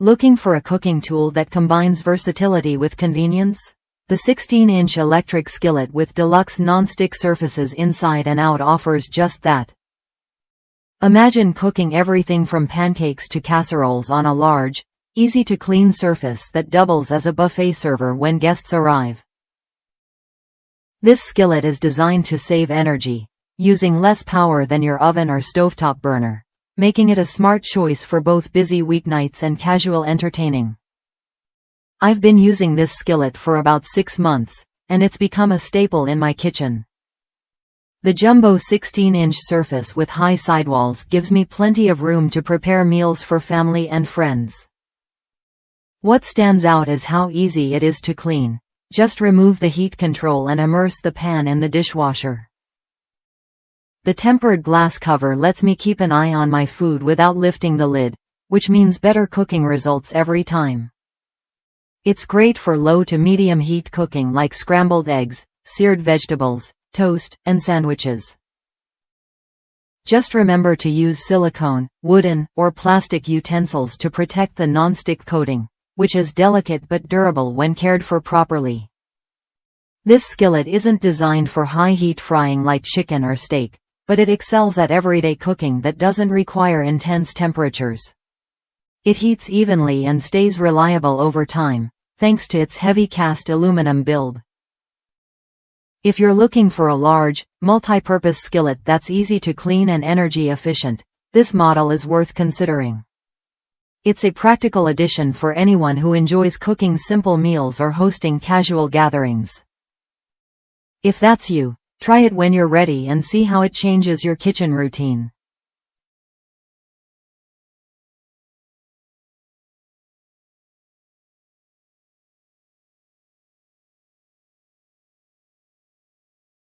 Looking for a cooking tool that combines versatility with convenience? The 16-inch electric skillet with deluxe non-stick surfaces inside and out offers just that. Imagine cooking everything from pancakes to casseroles on a large, easy-to-clean surface that doubles as a buffet server when guests arrive. This skillet is designed to save energy, using less power than your oven or stovetop burner, making it a smart choice for both busy weeknights and casual entertaining. I've been using this skillet for about 6 months, and it's become a staple in my kitchen. The jumbo 16-inch surface with high sidewalls gives me plenty of room to prepare meals for family and friends. What stands out is how easy it is to clean. Just remove the heat control and immerse the pan in the dishwasher. The tempered glass cover lets me keep an eye on my food without lifting the lid, which means better cooking results every time. It's great for low to medium heat cooking like scrambled eggs, seared vegetables, toast, and sandwiches. Just remember to use silicone, wooden, or plastic utensils to protect the non-stick coating, which is delicate but durable when cared for properly. This skillet isn't designed for high heat frying like chicken or steak, but it excels at everyday cooking that doesn't require intense temperatures. It heats evenly and stays reliable over time, thanks to its heavy cast aluminum build. If you're looking for a large, multi-purpose skillet that's easy to clean and energy efficient, this model is worth considering. It's a practical addition for anyone who enjoys cooking simple meals or hosting casual gatherings. If that's you, try it when you're ready and see how it changes your kitchen routine.